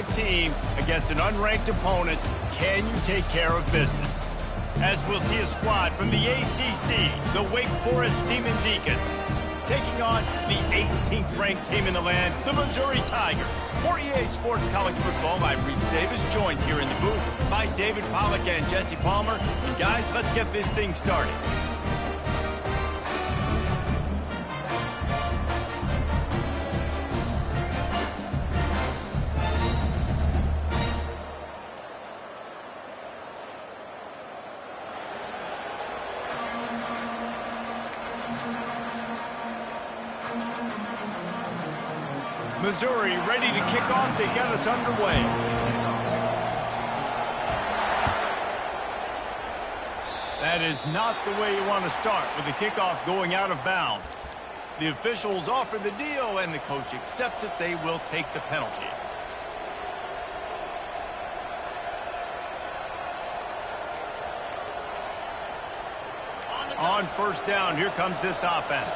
5 team against an unranked opponent. Can you take care of business? As we'll see a squad from the ACC, the Wake Forest Demon Deacons, taking on the 18th ranked team in the land, the Missouri Tigers. For EA Sports College Football, I'm Reese Davis, joined here in the booth by David Pollack and Jesse Palmer. And guys, let's get this thing started. Missouri ready to kick off to get us underway. That is not the way you want to start with the kickoff going out of bounds. The officials offer the deal and the coach accepts it. They will take the penalty. On first down, here comes this offense.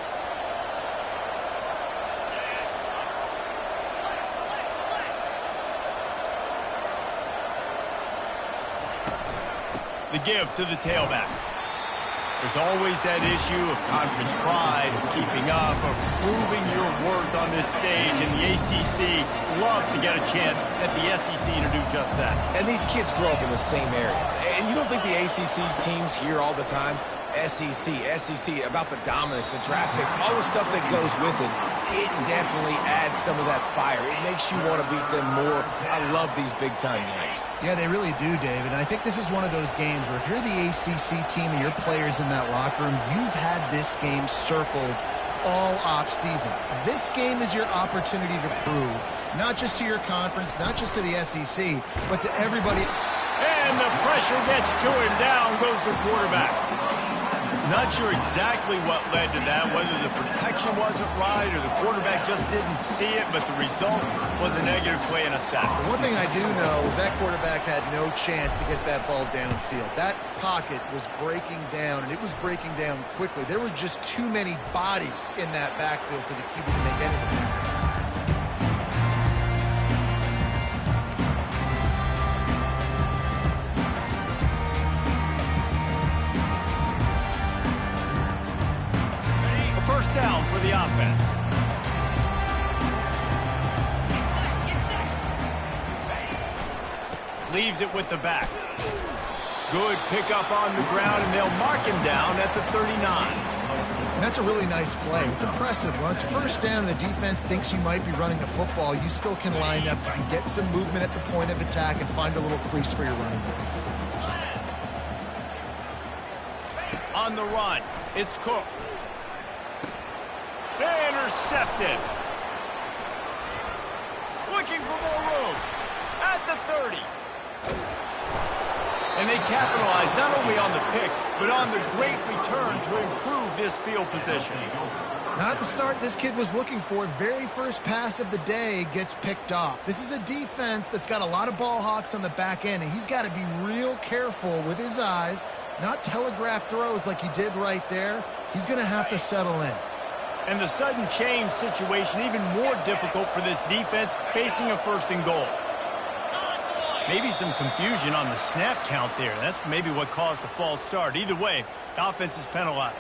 The give to the tailback. There's always that issue of conference pride, keeping up, of proving your worth on this stage, and the ACC loves to get a chance at the SEC to do just that. And these kids grow up in the same area. And you don't think the ACC teams hear all the time, SEC, about the dominance, the draft picks, all the stuff that goes with it. It definitely adds some of that fire. It makes you want to beat them more. I love these big-time games. Yeah, they really do, David. And I think this is one of those games where if you're the ACC team and your players in that locker room, you've had this game circled all off-season. This game is your opportunity to prove, not just to your conference, not just to the SEC, but to everybody. And the pressure gets to him. Down goes the quarterback. Not sure exactly what led to that, whether the protection wasn't right or the quarterback just didn't see it, but the result was a negative play and a sack. One thing I do know is that quarterback had no chance to get that ball downfield. That pocket was breaking down, and it was breaking down quickly. There were just too many bodies in that backfield for the QB to make anything. First down for the offense. Leaves it with the back. Good pickup on the ground, and they'll mark him down at the 39. That's a really nice play. It's impressive. Once first down, the defense thinks you might be running the football. You still can line up and get some movement at the point of attack and find a little crease for your running back. On the run, it's Cook. Intercepted. Looking for more room at the 30. And they capitalize not only on the pick, but on the great return to improve this field position. Not the start this kid was looking for. Very first pass of the day gets picked off. This is a defense that's got a lot of ball hawks on the back end, and he's got to be real careful with his eyes, not telegraph throws like he did right there. He's going to have to settle in. And the sudden change situation even more difficult for this defense facing a first and goal. Maybe some confusion on the snap count there. That's maybe what caused the false start. Either way, the offense is penalized.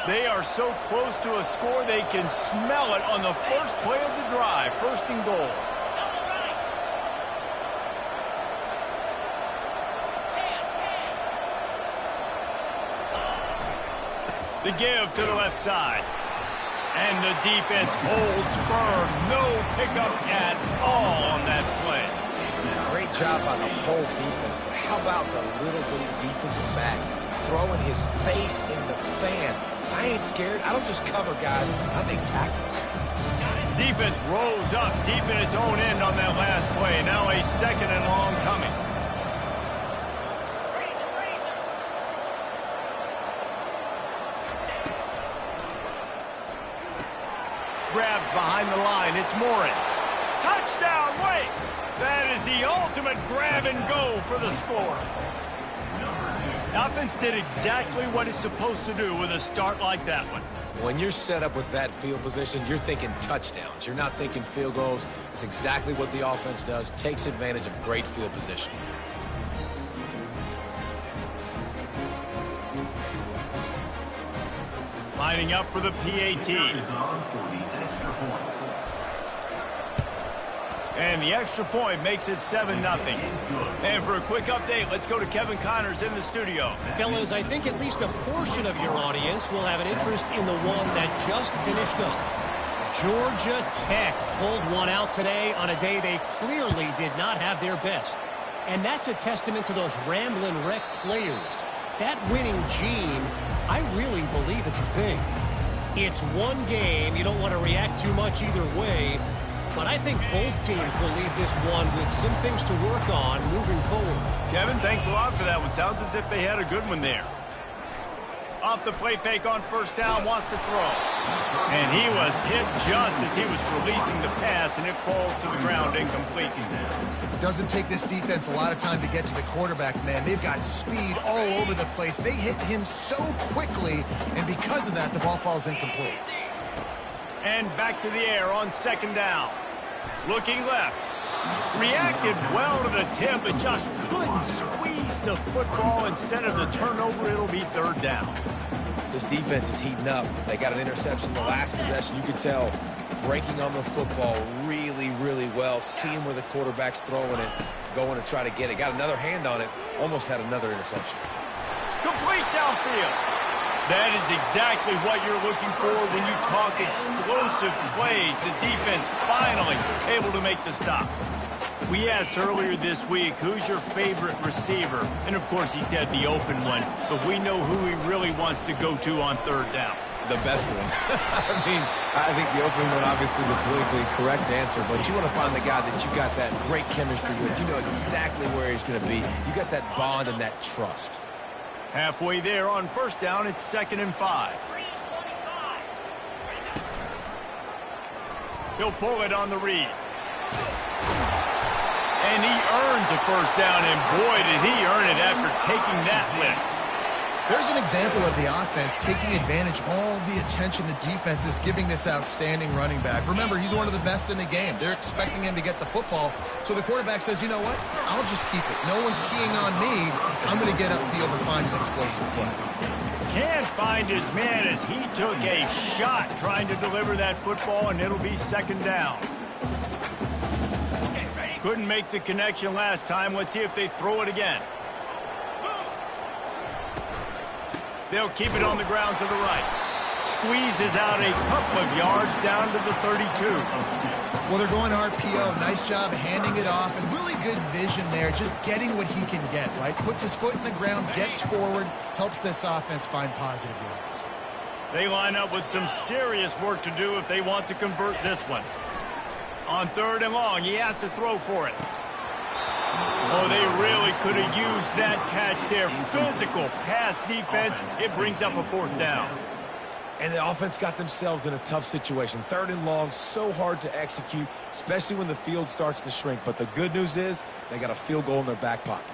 They are so close to a score they can smell it on the first play of the drive. First and goal. The give to the left side. And the defense holds firm. No pickup at all on that play. Great job by the whole defense, but how about the little bitty defensive back throwing his face in the fan? I ain't scared. I don't just cover guys. I make tackles. Defense rose up deep in its own end on that last play. Now a second and long coming. Grabbed behind the line. It's Morin. Touchdown, Wake! That is the ultimate grab and go for the score. Offense did exactly what it's supposed to do with a start like that one. When you're set up with that field position, you're thinking touchdowns. You're not thinking field goals. It's exactly what the offense does, takes advantage of great field position. Lining up for the PAT. And the extra point makes it 7-0. And for a quick update, let's go to Kevin Connors in the studio. Fellas, I think at least a portion of your audience will have an interest in the one that just finished up. Georgia Tech pulled one out today on a day they clearly did not have their best. And that's a testament to those rambling wreck players. That winning gene, I really believe it's a thing. It's one game. You don't want to react too much either way. But I think both teams will leave this one with some things to work on moving forward. Kevin, thanks a lot for that one. Sounds as if they had a good one there. Off the play fake on first down, wants to throw. And he was hit just as he was releasing the pass, and it falls to the ground incomplete. Doesn't take this defense a lot of time to get to the quarterback, man. They've got speed all over the place. They hit him so quickly, and because of that, the ball falls incomplete. And back to the air on second down. Looking left. Reacted well to the tip, but just couldn't squeeze the football. Instead of the turnover, it'll be third down. This defense is heating up. They got an interception the last possession. You could tell breaking on the football really, really well. Seeing where the quarterback's throwing it, going to try to get it. Got another hand on it. Almost had another interception. Complete downfield. That is exactly what you're looking for when you talk explosive plays. The defense finally able to make the stop. We asked earlier this week, who's your favorite receiver? And, of course, he said the open one. But we know who he really wants to go to on third down. The best one. I think the open one, obviously the politically correct answer. But you want to find the guy that you got that great chemistry with. You know exactly where he's going to be. You got that bond and that trust. Halfway there on first down, it's 2nd and 5. He'll pull it on the read. And he earns a first down, and boy, did he earn it after taking that lift. There's an example of the offense taking advantage of all the attention the defense is giving this outstanding running back. Remember, he's one of the best in the game. They're expecting him to get the football. So the quarterback says, you know what? I'll just keep it. No one's keying on me. I'm going to get upfield and find an explosive play. Can't find his man as he took a shot trying to deliver that football, and it'll be 2nd down. Couldn't make the connection last time. Let's see if they throw it again. They'll keep it on the ground to the right. Squeezes out a couple of yards down to the 32. Well, they're going RPO. Nice job handing it off, and really good vision there, just getting what he can get, right? Puts his foot in the ground, gets forward, helps this offense find positive yards. They line up with some serious work to do if they want to convert this one. On 3rd and long, he has to throw for it. Oh, they really could have used that catch there. Physical pass defense. It brings up a 4th down. And the offense got themselves in a tough situation. 3rd and long, so hard to execute, especially when the field starts to shrink. But the good news is they got a field goal in their back pocket.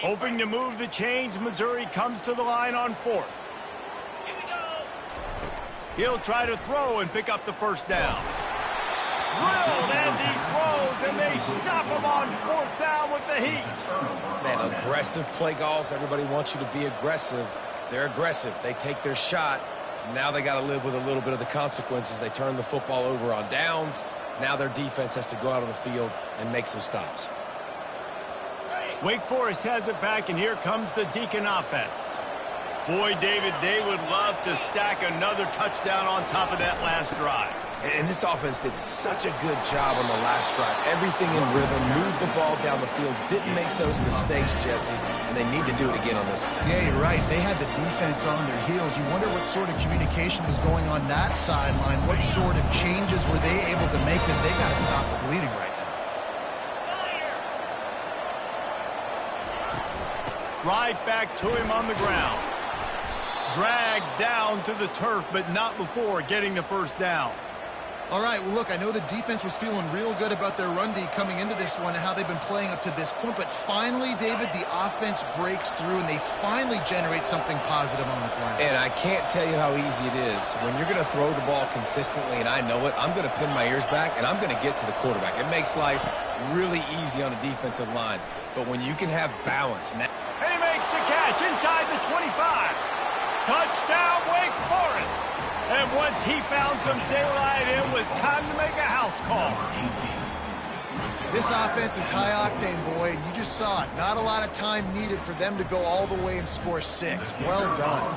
Hoping to move the chains, Missouri comes to the line on 4th. He'll try to throw and pick up the first down. Drilled as he throws, and they stop him on 4th down with the heat. Man, aggressive play calls. Everybody wants you to be aggressive. They're aggressive. They take their shot. Now they got to live with a little bit of the consequences. They turn the football over on downs. Now their defense has to go out on the field and make some stops. Wake Forest has it back, and here comes the Deacon offense. Boy, David, they would love to stack another touchdown on top of that last drive. And this offense did such a good job on the last drive. Everything in rhythm, moved the ball down the field, didn't make those mistakes, Jesse, and they need to do it again on this one. Yeah, you're right. They had the defense on their heels. You wonder what sort of communication was going on that sideline. What sort of changes were they able to make, because they got to stop the bleeding right now. Right back to him on the ground. Dragged down to the turf, but not before getting the first down. All right, well, look, I know the defense was feeling real good about their run D coming into this one and how they've been playing up to this point, but finally, David, the offense breaks through and they finally generate something positive on the ground. And I can't tell you how easy it is. When you're going to throw the ball consistently, and I know it, I'm going to pin my ears back, and I'm going to get to the quarterback. It makes life really easy on a defensive line. But when you can have balance... And he makes the catch inside the 25. Touchdown, Wake Forest. And once he found some daylight, it was time to make a house call. This offense is high octane, boy, and you just saw it. Not a lot of time needed for them to go all the way and score 6. Well done.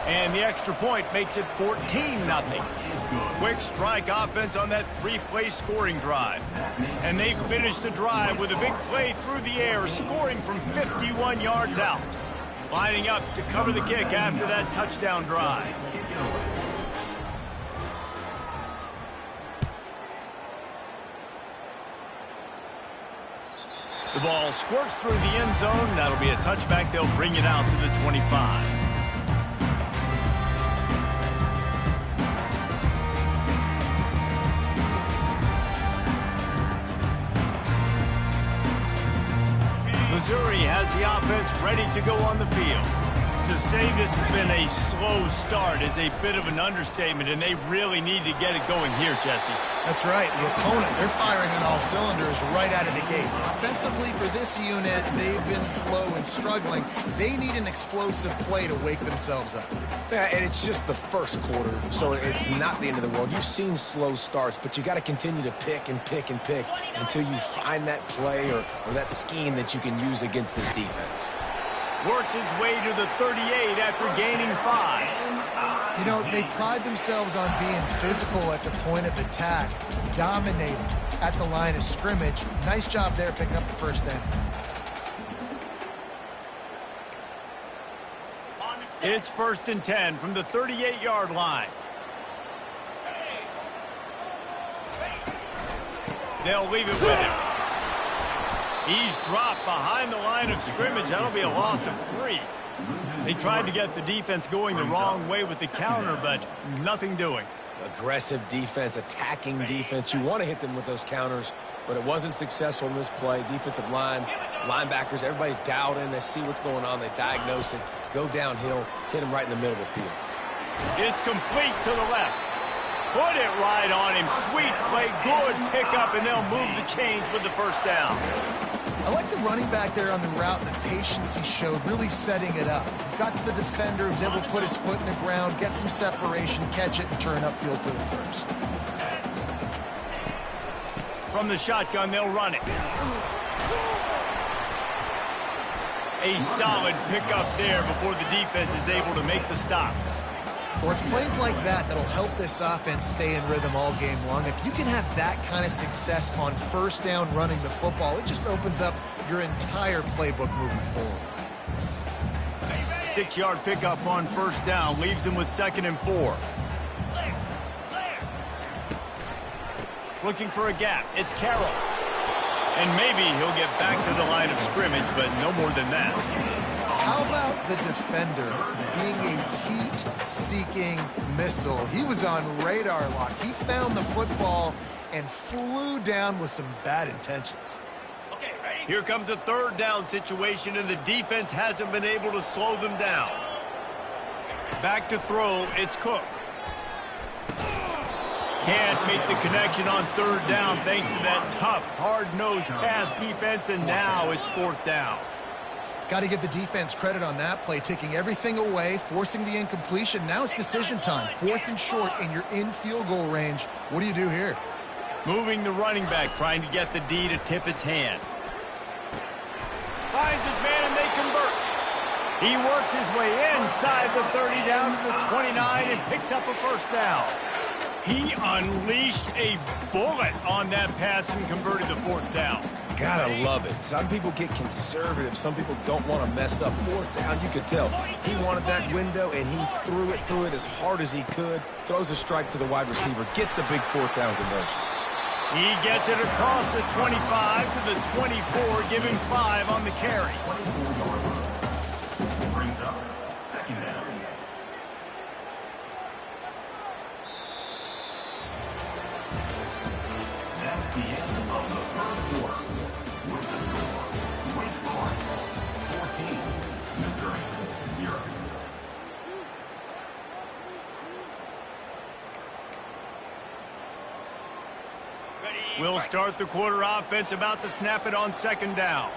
And the extra point makes it 14-0. Quick strike offense on that 3-play scoring drive. And they finished the drive with a big play through the air, scoring from 51 yards out. Lining up to cover the kick after that touchdown drive. The ball squirts through the end zone. That'll be a touchback. They'll bring it out to the 25. Missouri has the offense ready to go on the field. To say this has been a slow start is a bit of an understatement, and they really need to get it going here, Jesse. That's right. The opponent, they're firing on all cylinders right out of the gate. Offensively, for this unit, they've been slow and struggling. They need an explosive play to wake themselves up. Yeah, and it's just the first quarter, so it's not the end of the world. You've seen slow starts, but you got to continue to pick and pick and pick until you find that play or that scheme that you can use against this defense. Works his way to the 38 after gaining 5. You know, they pride themselves on being physical at the point of attack, dominating at the line of scrimmage. Nice job there picking up the first down. It's 1st and 10 from the 38-yard line. They'll leave it with him. He's dropped behind the line of scrimmage. That'll be a loss of 3. They tried to get the defense going the wrong way with the counter, but nothing doing. Aggressive defense, attacking defense. You want to hit them with those counters, but it wasn't successful in this play. Defensive line, linebackers, everybody's dialed in. They see what's going on. They diagnose it, go downhill, hit them right in the middle of the field. It's complete to the left. Put it right on him. Sweet play, good pickup, and they'll move the chains with the first down. I like the running back there on the route and the patience he showed, really setting it up. Got to the defender, was able to put his foot in the ground, get some separation, catch it, and turn upfield for the first. From the shotgun, they'll run it. A solid pickup there before the defense is able to make the stop. Well, it's plays like that that'll help this offense stay in rhythm all game long. If you can have that kind of success on first down running the football, it just opens up your entire playbook moving forward. 6-yard pickup on first down leaves him with 2nd and 4. Looking for a gap. It's Carroll. And maybe he'll get back to the line of scrimmage, but no more than that. How about the defender being a heat-seeking missile? He was on radar lock. He found the football and flew down with some bad intentions. Here comes a 3rd down situation, and the defense hasn't been able to slow them down. Back to throw, it's Cook. Can't make the connection on 3rd down thanks to that tough, hard-nosed pass defense, and now it's 4th down. Got to give the defense credit on that play, taking everything away, forcing the incompletion. Now it's decision time. 4th and short, and you're in field goal range. What do you do here? Moving the running back, trying to get the D to tip its hand. Finds his man, and they convert. He works his way inside the 30 down to the 29 and picks up a first down. He unleashed a bullet on that pass and converted the 4th down. Gotta love it. Some people get conservative. Some people don't want to mess up. 4th down, you could tell. He wanted that window, and he threw it as hard as he could. Throws a strike to the wide receiver. Gets the big 4th down conversion. He gets it across the 25 to the 24, giving 5 on the carry. We'll start the quarter offense, about to snap it on second down.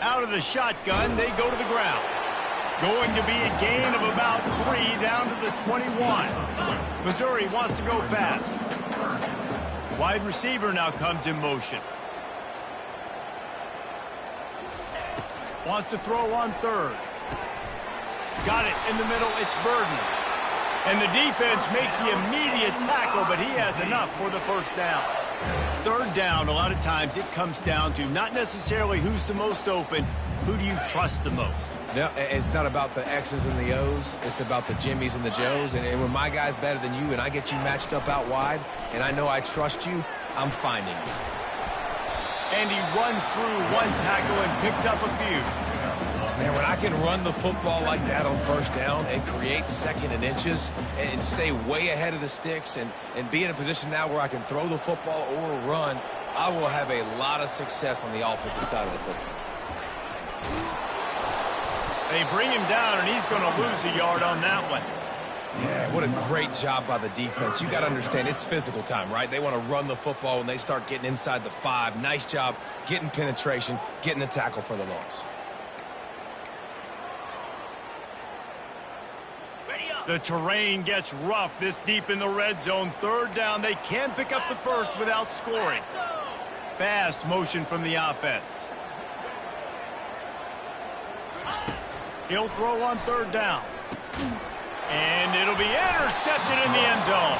Out of the shotgun, they go to the ground. Going to be a gain of about 3 down to the 21. Missouri wants to go fast. Wide receiver now comes in motion. Wants to throw on third. Got it in the middle, it's Burden. And the defense makes the immediate tackle, but he has enough for the first down. Third down, a lot of times it comes down to not necessarily who's the most open, who do you trust the most? No, it's not about the X's and the O's. It's about the Jimmies and the Joes. And when my guy's better than you and I get you matched up out wide and I know I trust you, I'm finding you. And he runs through one tackle and picks up a few. Man, when I can run the football like that on first down and create second and inches and stay way ahead of the sticks and be in a position now where I can throw the football or run, I will have a lot of success on the offensive side of the football. They bring him down, and he's going to lose a yard on that one. Yeah, what a great job by the defense. You got to understand, it's physical time, right? They want to run the football when they start getting inside the 5. Nice job getting penetration, getting the tackle for the loss. The terrain gets rough this deep in the red zone. Third down, they can pick up the first without scoring. Fast motion from the offense. He'll throw on third down. And it'll be intercepted in the end zone.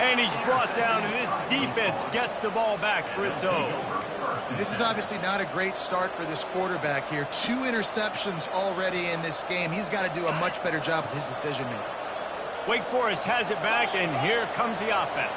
And he's brought down, and this defense gets the ball back for its own. This is obviously not a great start for this quarterback here. 2 interceptions already in this game. He's got to do a much better job with his decision-making. Wake Forest has it back, and here comes the offense.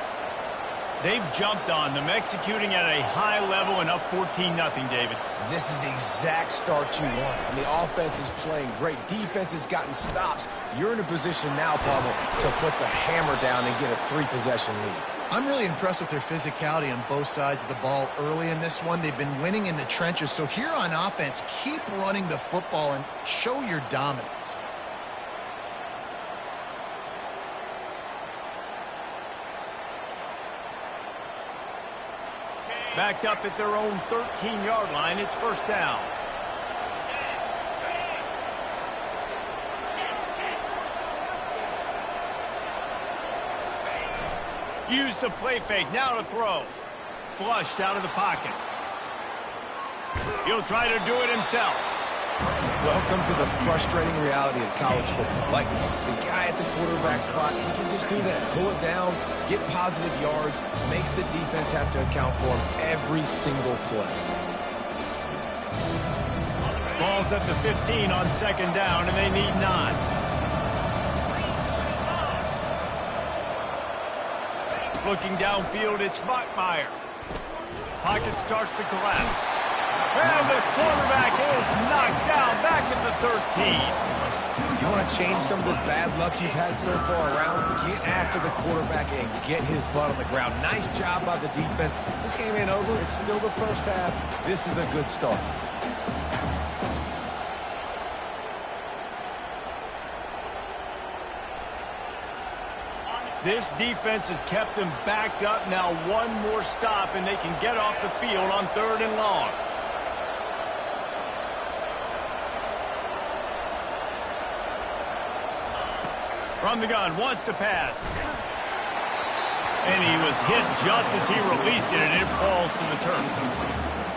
They've jumped on them, executing at a high level and up 14-0, David. This is the exact start you want. And the offense is playing great. Defense has gotten stops. You're in a position now, Pablo, to put the hammer down and get a 3-possession lead. I'm really impressed with their physicality on both sides of the ball early in this one. They've been winning in the trenches. So here on offense, keep running the football and show your dominance. Backed up at their own 13-yard line, it's first down. Use the play fake, now to throw. Flushed out of the pocket. He'll try to do it himself. Welcome to the frustrating reality of college football. Like, the guy at the quarterback spot, he can just do that. Pull it down, get positive yards, makes the defense have to account for him every single play. Ball's at the 15 on second down, and they need 9. Looking downfield, it's Bachmeier. Pocket starts to collapse. And the quarterback is knocked down back at the 13. You want to change some of this bad luck you've had so far around? Get after the quarterback and get his butt on the ground. Nice job by the defense. This game ain't over. It's still the first half. This is a good start. This defense has them backed up. Now one more stop, and they can get off the field on 3rd and long. From the gun, wants to pass. And he was hit just as he released it, and it falls to the turf.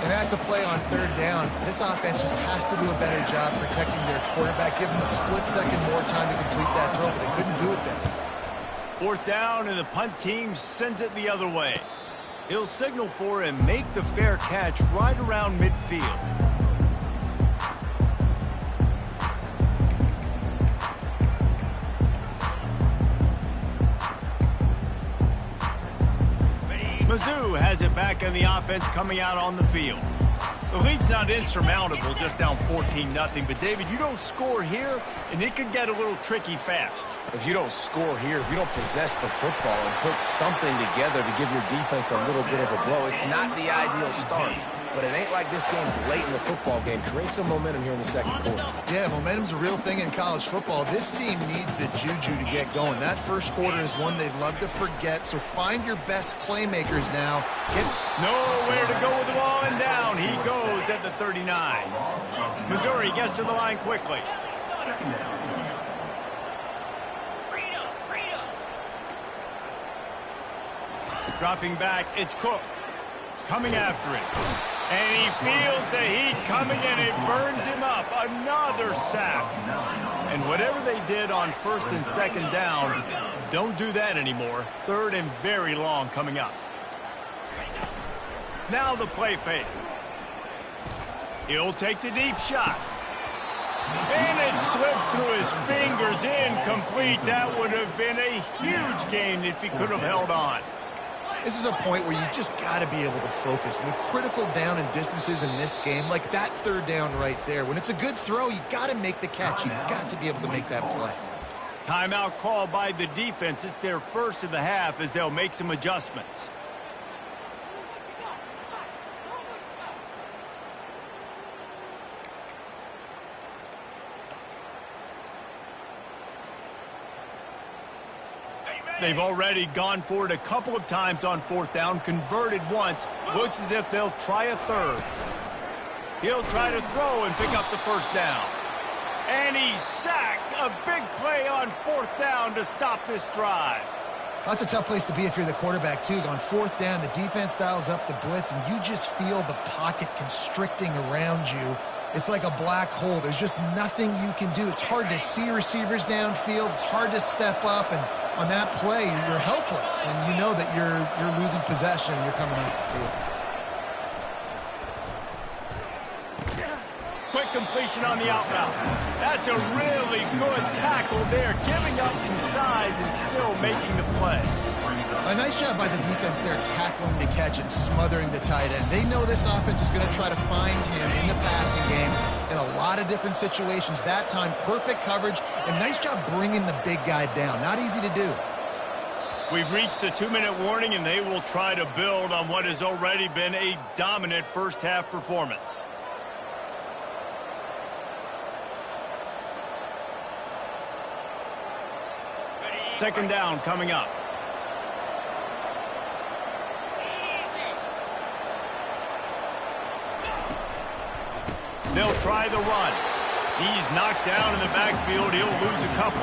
And that's a play on 3rd down. This offense just has to do a better job protecting their quarterback. Give them a split second more time to complete that throw, but they couldn't do it there. 4th down, and the punt team sends it the other way. He'll signal for and make the fair catch right around midfield. Mizzou has it back in the offense coming out on the field. The lead's not insurmountable, just down 14-0. But, David, you don't score here, and it could get a little tricky fast. If you don't score here, if you don't possess the football and put something together to give your defense a little bit of a blow, it's not the ideal start. But it ain't like this game's late in the football game. Create some momentum here in the second quarter. Yeah, momentum's a real thing in college football. This team needs the juju to get going. That first quarter is one they'd love to forget, so find your best playmakers now. Nowhere to go with the ball, and down he goes at the 39. Missouri gets to the line quickly. Dropping back, it's Cook. Coming after it. And he feels the heat coming, and it burns him up. Another sack. And whatever they did on first and second down, don't do that anymore. Third and very long coming up. Now the play fake. He'll take the deep shot. And it slips through his fingers, incomplete. That would have been a huge gain if he could have held on. This is a point where you just got to be able to focus. And the critical down and distances in this game, like that third down right there, when it's a good throw, you got to make the catch. You got to be able to make that play. Timeout called by the defense. It's their first of the half as they'll make some adjustments. They've already gone for it a couple of times on fourth down, converted once. Looks as if they'll try a third. He'll try to throw and pick up the first down. And he's sacked. A big play on fourth down to stop this drive. That's a tough place to be if you're the quarterback, too. On fourth down, the defense dials up the blitz, and you just feel the pocket constricting around you. It's like a black hole. There's just nothing you can do. It's hard to see receivers downfield. It's hard to step up, and on that play, you're helpless, and you know that you're losing possession and you're coming off the field. Quick completion on the out route. That's a really good tackle there, giving up some size and still making the play. A nice job by the defense there, tackling the catch and smothering the tight end. They know this offense is going to try to find him in the passing game in a lot of different situations. That time, perfect coverage, and nice job bringing the big guy down. Not easy to do. We've reached the 2-minute warning, and they will try to build on what has already been a dominant first-half performance. Second down coming up. They'll try the run. He's knocked down in the backfield. He'll lose a couple.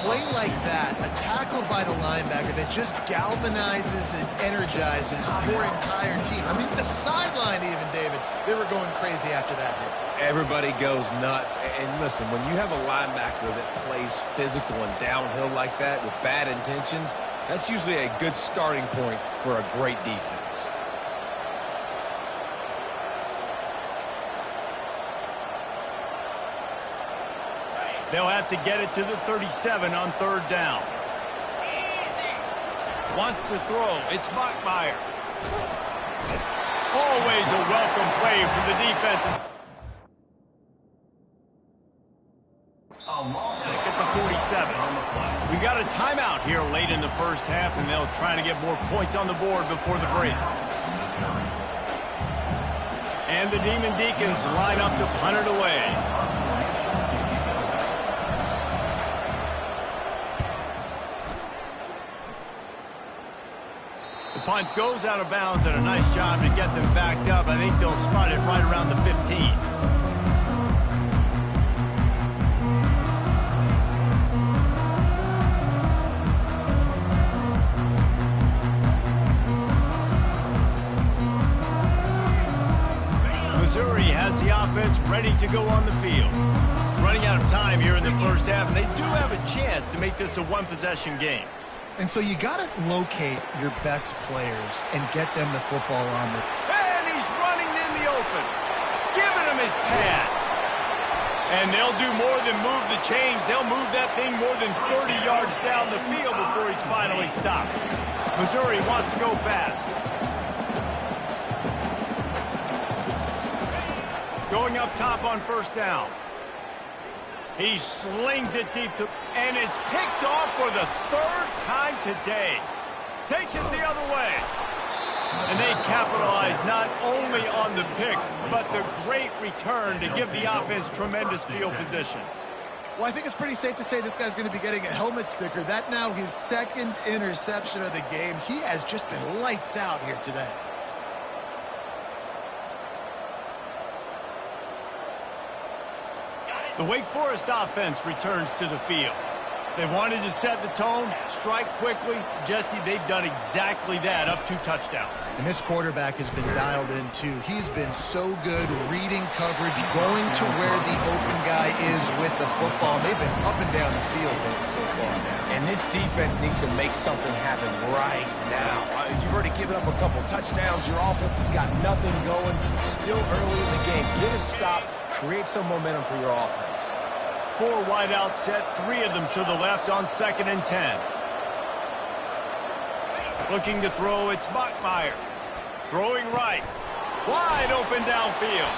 Play like that, a tackle by the linebacker that just galvanizes and energizes your entire team. I mean, the sideline even, David, they were going crazy after that hit. Everybody goes nuts. And listen, when you have a linebacker that plays physical and downhill like that with bad intentions, that's usually a good starting point for a great defense. They'll have to get it to the 37 on third down. Wants to throw. It's Bachmeier. Always a welcome play for the defense. At the 47. We got a timeout here late in the first half, and they'll try to get more points on the board before the break. And the Demon Deacons line up to punt it away. The punt goes out of bounds, and a nice job to get them backed up. I think they'll spot it right around the 15. Missouri has the offense ready to go on the field. Running out of time here in the first half, and they do have a chance to make this a one-possession game. And so you got to locate your best players and get them the football on the... And he's running in the open, giving him his pads. And they'll do more than move the chains. They'll move that thing more than 30 yards down the field before he's finally stopped. Missouri wants to go fast. Going up top on first down. He slings it deep to, and it's picked off for the third time today. Takes it the other way. And they capitalize not only on the pick, but the great return to give the offense tremendous field position. Well, I think it's pretty safe to say this guy's going to be getting a helmet sticker. That now his second interception of the game. He has just been lights out here today. The Wake Forest offense returns to the field. They wanted to set the tone, strike quickly. Jesse, they've done exactly that, up 2 touchdowns. And this quarterback has been dialed in, too. He's been so good reading coverage, going to where the open guy is with the football. They've been up and down the field, David, so far. And this defense needs to make something happen right now. You've already given up a couple touchdowns. Your offense has got nothing going. Still early in the game. Get a stop. Create some momentum for your offense. 4 wide out set, 3 of them to the left on 2nd and 10. Looking to throw, it's Bachmeier. Throwing right. Wide open downfield.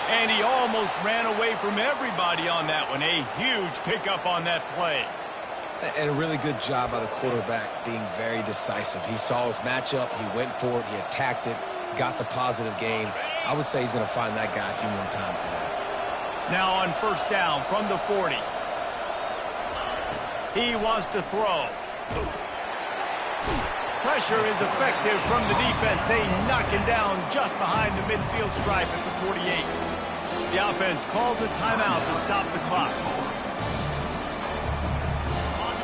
And he almost ran away from everybody on that one. A huge pickup on that play. And a really good job by the quarterback being very decisive. He saw his matchup. He went for it. He attacked it. Got the positive gain. I would say he's going to find that guy a few more times today. Now on first down from the 40. He wants to throw. Pressure is effective from the defense. They knock him down just behind the midfield stripe at the 48. The offense calls a timeout to stop the clock.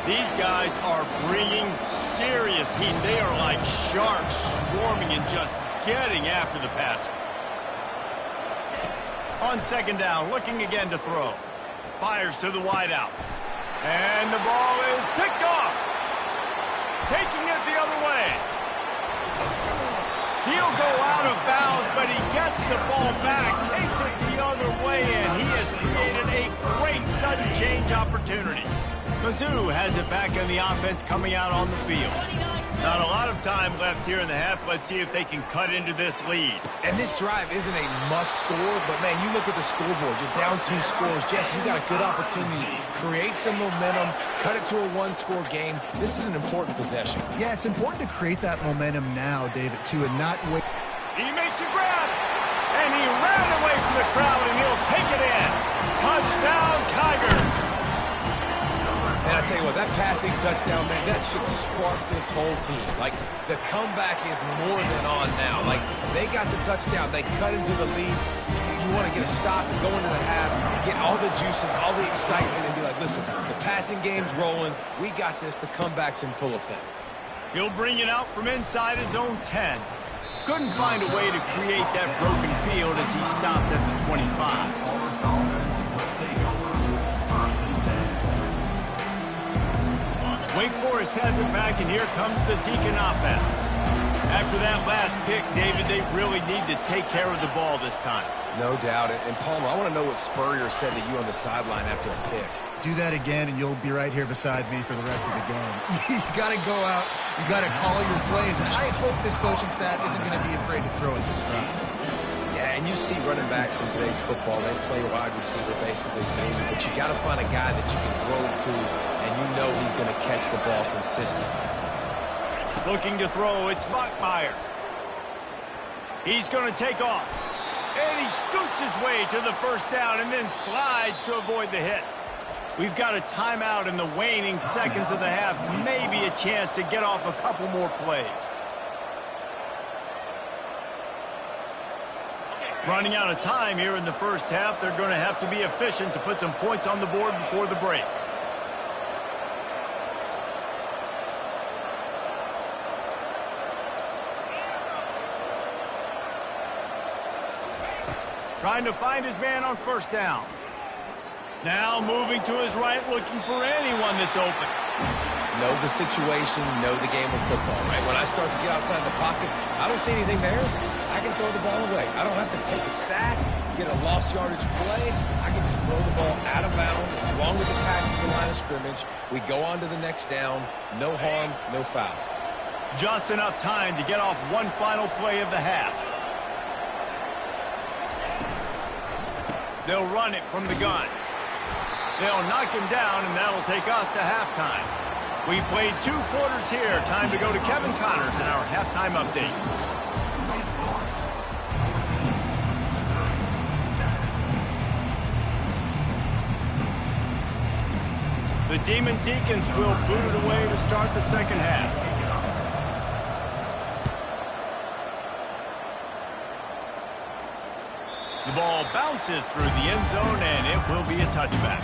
These guys are bringing serious heat. They are like sharks swarming and just getting after the passer. On 2nd down, looking again to throw. Fires to the wideout. And the ball is picked off. Taking it the other way. He'll go out of bounds, but he gets the ball back, takes it the other way, and he has created a great sudden change opportunity. Mizzou has it back in the offense coming out on the field. Not a lot of time left here in the half. Let's see if they can cut into this lead. And this drive isn't a must score, but, man, you look at the scoreboard. You're down 2 scores. Jesse, you got a good opportunity. Create some momentum. Cut it to a 1-score game. This is an important possession. Yeah, it's important to create that momentum now, David, too, and not wait. He makes a grab, and he ran away from the crowd, and he'll take it in. Touchdown, Tigers. And I tell you what, that passing touchdown, man, that should spark this whole team. Like, the comeback is more than on now. Like, they got the touchdown. They cut into the lead. You want to get a stop and go into the half, get all the juices, all the excitement, and be like, listen, the passing game's rolling. We got this. The comeback's in full effect. He'll bring it out from inside his own 10. Couldn't find a way to create that broken field as he stopped at the 25. Wake Forest has it back, and here comes the Deacon offense. After that last pick, David, they really need to take care of the ball this time. No doubt. And, Palmer, I want to know what Spurrier said to you on the sideline after a pick. Do that again, and you'll be right here beside me for the rest of the game. You got to go out. You got to call your plays, and I hope this coaching staff isn't going to be afraid to throw at this crowd. Yeah, and you see running backs in today's football, they play wide receiver basically faded, but you got to find a guy that you can throw to, and you know he's going to catch the ball consistently. Looking to throw, it's Bachmeier. He's going to take off, and he scoots his way to the first down and then slides to avoid the hit. We've got a timeout in the waning seconds of the half, maybe a chance to get off a couple more plays. Running out of time here in the first half. They're going to have to be efficient to put some points on the board before the break. Trying to find his man on first down. Now moving to his right, looking for anyone that's open. Know the situation, know the game of football, right? When I start to get outside the pocket, I don't see anything there. I can throw the ball away. I don't have to take a sack, get a lost yardage play. I can just throw the ball out of bounds. As long as it passes the line of scrimmage, we go on to the next down. No harm, no foul. Just enough time to get off one final play of the half. They'll run it from the gun. They'll knock him down, and that'll take us to halftime. We played 2 quarters here. Time to go to Kevin Connors in our halftime update. The Demon Deacons will boot it away to start the second half. The ball bounces through the end zone, and it will be a touchback.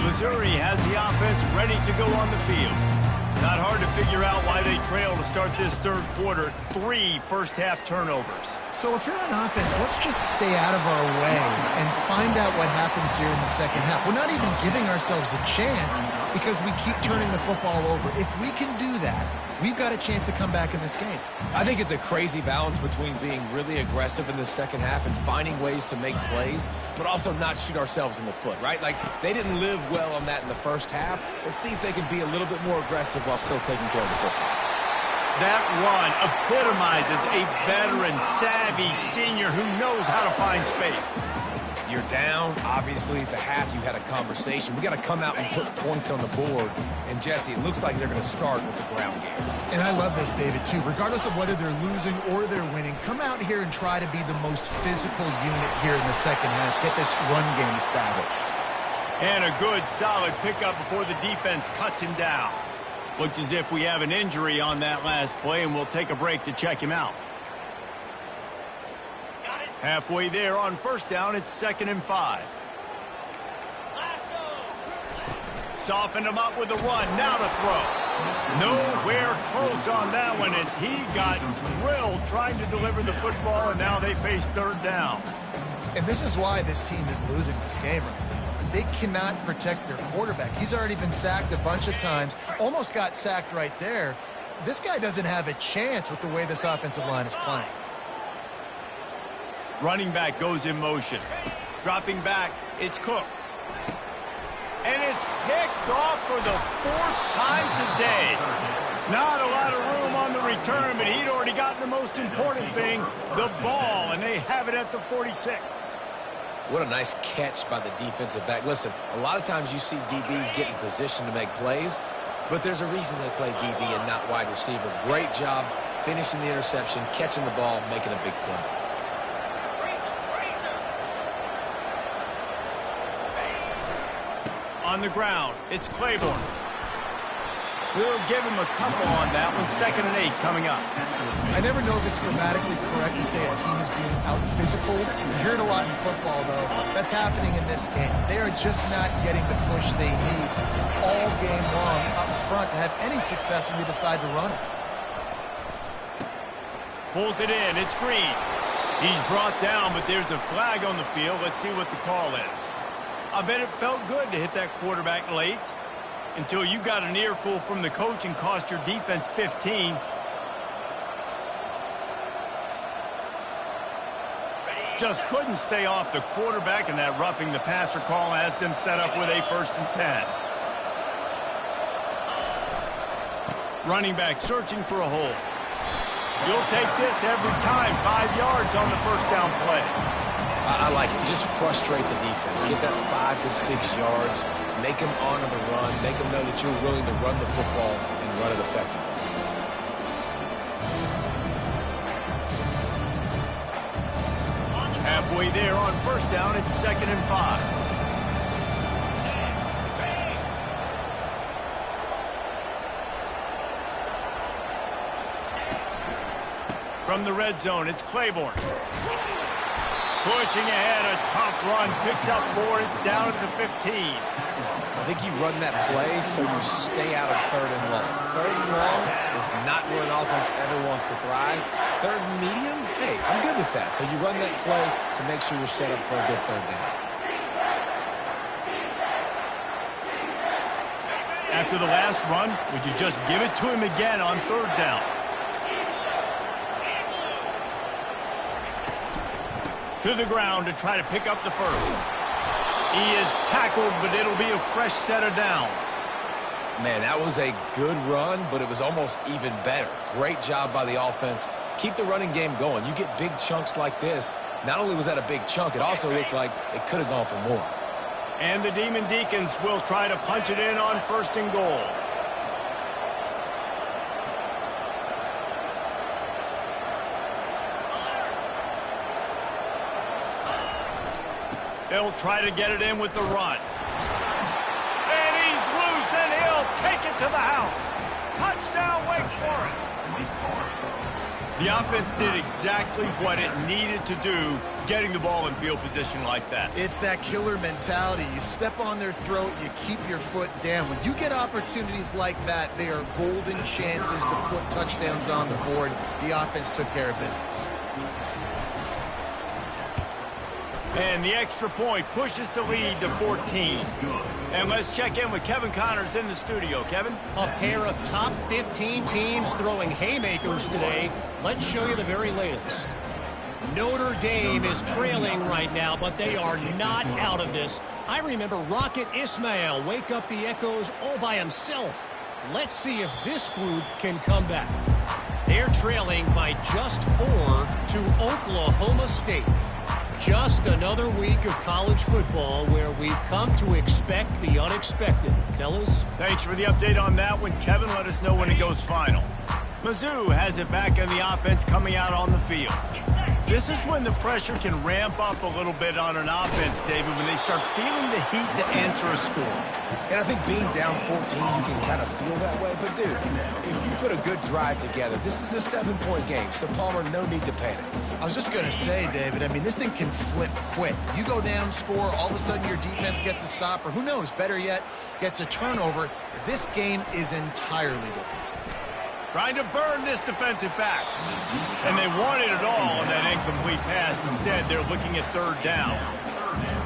Missouri has the offense ready to go on the field. Not hard to figure out why they trail to start this third quarter. 3 first-half turnovers. So if you're on offense, let's just stay out of our way and find out what happens here in the second half. We're not even giving ourselves a chance because we keep turning the football over. If we can do that, we've got a chance to come back in this game. I think it's a crazy balance between being really aggressive in the second half and finding ways to make plays, but also not shoot ourselves in the foot, right? Like, they didn't live well on that in the first half. Let's see if they can be a little bit more aggressive while still taking care of the football. That run epitomizes a veteran, savvy senior who knows how to find space. You're down. Obviously, at the half, you had a conversation. We got to come out and put points on the board. And, Jesse, it looks like they're going to start with the ground game. And I love this, David, too. Regardless of whether they're losing or they're winning, come out here and try to be the most physical unit here in the second half. Get this run game established. And a good, solid pickup before the defense cuts him down. Looks as if we have an injury on that last play, and we'll take a break to check him out. Halfway there on first down, it's 2nd and 5. Softened him up with a run, now to throw. Nowhere close on that one as he got drilled trying to deliver the football, and now they face 3rd down. And this is why this team is losing this game right now. They cannot protect their quarterback. He's already been sacked a bunch of times, almost got sacked right there. This guy doesn't have a chance with the way this offensive line is playing. Running back goes in motion. Dropping back, it's Cook. And it's picked off for the 4th time today. Not a lot of room on the return, but he'd already gotten the most important thing, the ball, and they have it at the 46. What a nice catch by the defensive back. Listen, a lot of times you see DBs get in position to make plays, but there's a reason they play DB and not wide receiver. Great job finishing the interception, catching the ball, making a big play. On the ground, it's Claiborne. We'll give him a couple on that one. 2nd and 8 coming up. I never know if it's grammatically correct to say a team is being out-physical. You hear it a lot in football, though. That's happening in this game. They are just not getting the push they need all game long up front to have any success when they decide to run it. Pulls it in. It's Green. He's brought down, but there's a flag on the field. Let's see what the call is. I bet it felt good to hit that quarterback late until you got an earful from the coach and cost your defense 15. Just couldn't stay off the quarterback, and that roughing the passer call has them set up with a 1st and 10. Running back searching for a hole. You'll take this every time. 5 yards on the 1st down play. I like it. Just frustrate the defense. Get that 5 to 6 yards. Make them honor the run. Make them know that you're willing to run the football and run it effectively. Halfway there on 1st down, it's 2nd and 5. From the red zone, it's Claiborne. Pushing ahead, a tough run, picks up 4, it's down at the 15. I think you run that play so you stay out of 3rd and long. 3rd and long is not where an offense ever wants to thrive. 3rd and medium, hey, I'm good with that. So you run that play to make sure you're set up for a good 3rd down. After the last run, would you just give it to him again on third down? To the ground to try to pick up the first. He is tackled, but it'll be a fresh set of downs. Man, that was a good run, but it was almost even better. Great job by the offense. Keep the running game going. You get big chunks like this. Not only was that a big chunk, it also looked like it could have gone for more. And the Demon Deacons will try to punch it in on 1st and goal. They'll try to get it in with the run. And he's loose, and he'll take it to the house. Touchdown, Wake Forest. The offense did exactly what it needed to do, getting the ball in field position like that. It's that killer mentality. You step on their throat, you keep your foot down. When you get opportunities like that, they are golden chances to put touchdowns on the board. The offense took care of business. And the extra point pushes the lead to 14. And let's check in with Kevin Connors in the studio. Kevin? A pair of top 15 teams throwing haymakers today. Let's show you the very latest. Notre Dame is trailing right now, but they are not out of this. I remember Rocket Ismail wake up the echoes all by himself. Let's see if this group can come back. They're trailing by just 4 to Oklahoma State. Just another week of college football where we've come to expect the unexpected. Fellas? Thanks for the update on that one, Kevin. Let us know when it goes final. Mizzou has it back in the offense coming out on the field. This is when the pressure can ramp up a little bit on an offense, David, when they start feeling the heat to answer a score. And I think being down 14, you can kind of feel that way. But, dude, if you put a good drive together, this is a 7-point game. So, Palmer, no need to panic. I was just going to say, David, I mean, this thing can flip quick. You go down, score, all of a sudden your defense gets a stop, or who knows, better yet, gets a turnover. This game is entirely different. Trying to burn this defensive back. And they wanted it all on that incomplete pass. Instead, they're looking at third down.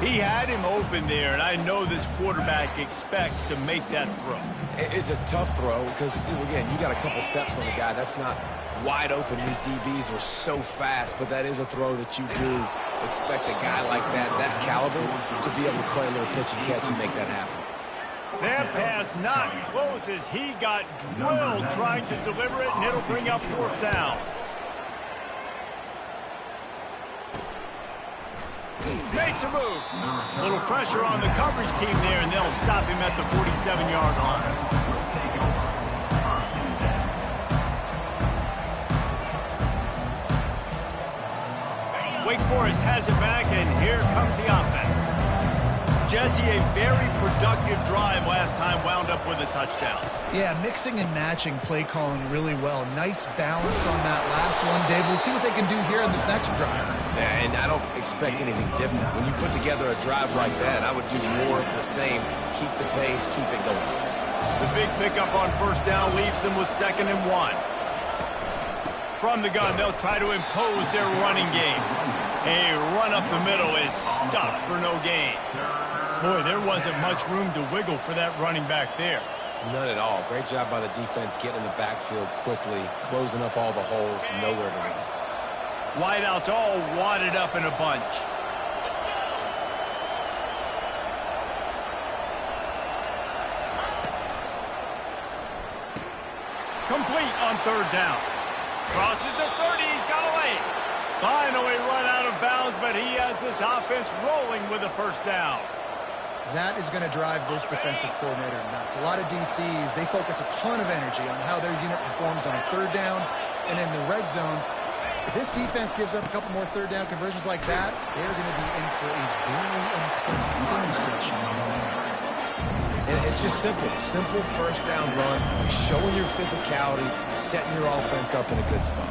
He had him open there, and I know this quarterback expects to make that throw. It's a tough throw because, again, you got a couple steps on the guy. That's not wide open. These DBs are so fast, but that is a throw that you do expect a guy like that caliber, to be able to play a little pitch and catch and make that happen. That pass not close as he got drilled trying to deliver it, and it'll bring up fourth down. Makes a move. A little pressure on the coverage team there, and they'll stop him at the 47-yard line. Wake Forest has it back, and here comes the offense. Jesse, a very productive drive last time, wound up with a touchdown. Yeah, mixing and matching play calling really well. Nice balance on that last one, Dave. Let's see what they can do here in this next drive. Yeah, and I don't expect anything different. When you put together a drive like that, I would do more of the same. Keep the pace, keep it going. The big pickup on first down leaves them with 2nd and 1. From the gun, they'll try to impose their running game. A run up the middle is stuffed for no gain. Boy, there wasn't much room to wiggle for that running back there. None at all. Great job by the defense getting in the backfield quickly, closing up all the holes, nowhere to run. Wideouts all wadded up in a bunch. Complete on third down. Crosses the 30, he's got away. Finally run out of bounds, but he has this offense rolling with a first down. That is going to drive this defensive coordinator nuts. A lot of DCs, they focus a ton of energy on how their unit performs on a third down and in the red zone. If this defense gives up a couple more third down conversions like that, they're going to be in for a very unpleasant film session. And it's just simple. Simple first down run, showing your physicality, setting your offense up in a good spot.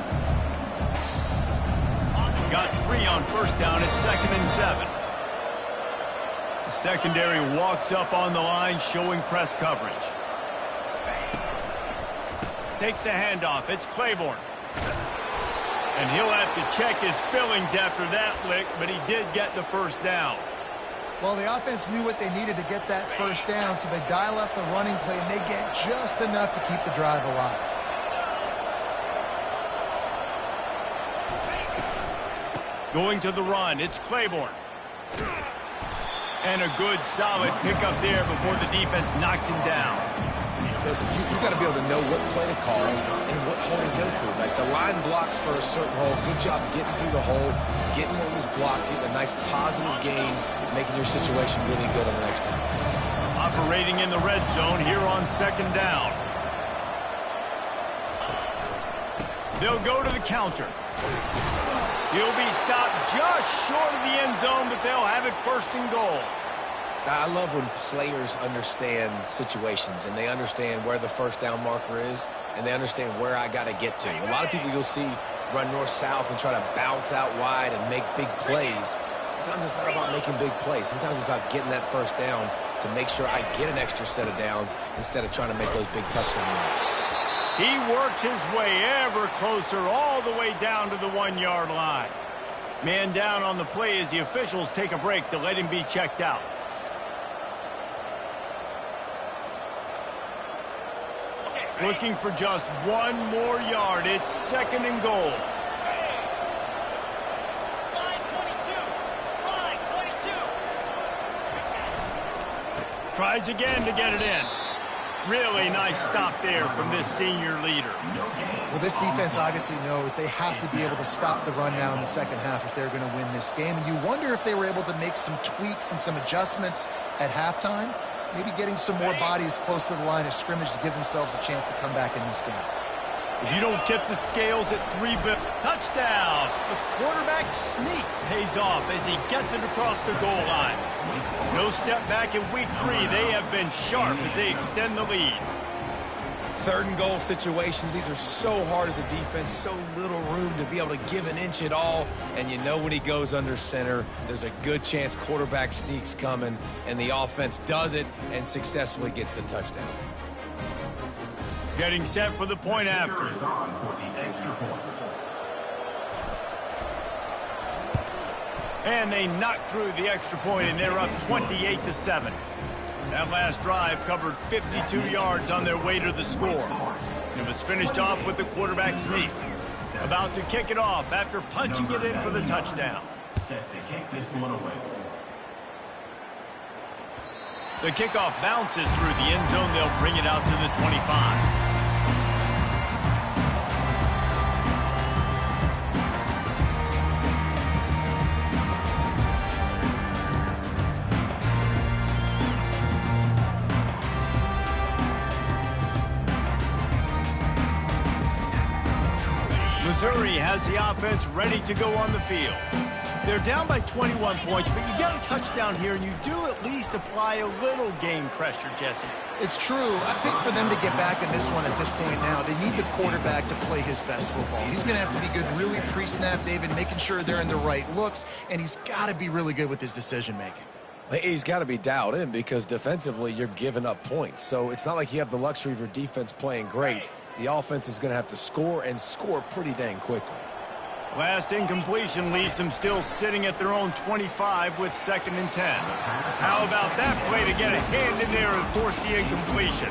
Got 3 on first down at 2nd and 7. Secondary walks up on the line, showing press coverage. Takes the handoff. It's Claiborne. And he'll have to check his fillings after that lick, but he did get the first down. Well, the offense knew what they needed to get that first down, so they dial up the running play, and they get just enough to keep the drive alive. Going to the run, it's Claiborne. And a good, solid pickup there before the defense knocks him down. Listen, you got to be able to know what play to call and what hole to go through. Like the line blocks for a certain hole. Good job getting through the hole, getting what was blocked, getting a nice positive gain, making your situation really good on the next time. Operating in the red zone here on second down. They'll go to the counter. He'll be stopped just short of the end zone, but they'll have it first and goal. I love when players understand situations and they understand where the first down marker is and they understand where I got to get to. A lot of people you'll see run north-south and try to bounce out wide and make big plays. Sometimes it's not about making big plays. Sometimes it's about getting that first down to make sure I get an extra set of downs instead of trying to make those big touchdown runs. He works his way ever closer all the way down to the 1-yard line. Man down on the play as the officials take a break to let him be checked out. Looking for just one more yard. It's second and goal. Slide 22. Tries again to get it in. Really nice stop there from this senior leader. Well, this defense obviously knows they have to be able to stop the run now in the second half if they're going to win this game. And you wonder if they were able to make some tweaks and some adjustments at halftime. Maybe getting some more bodies close to the line of scrimmage to give themselves a chance to come back in this game. If you don't tip the scales at 3 touchdown, the quarterback sneak pays off as he gets it across the goal line. No step back in week 3. They have been sharp as they extend the lead. Third and goal situations, these are so hard as a defense, so little room to be able to give an inch at all. And you know when he goes under center, there's a good chance quarterback sneaks coming, and the offense does it and successfully gets the touchdown. Getting set for the point after. And they knock through the extra point, and they're up 28-7. That last drive covered 52 yards on their way to the score. It was finished off with the quarterback sneak. About to kick it off after punching it in for the touchdown. Set to kick this one away. The kickoff bounces through the end zone. They'll bring it out to the 25. Missouri has the offense ready to go on the field. They're down by 21 points, but you get a touchdown here, and you do at least apply a little game pressure, Jesse. It's true. I think for them to get back in this one at this point now, they need the quarterback to play his best football. He's going to have to be good really pre-snap, David, making sure they're in the right looks, and he's got to be really good with his decision-making. He's got to be dialed in because defensively you're giving up points. So it's not like you have the luxury of your defense playing great. The offense is going to have to score and score pretty dang quickly. Last incompletion leaves them still sitting at their own 25 with 2nd and 10. How about that play to get a hand in there and force the incompletion?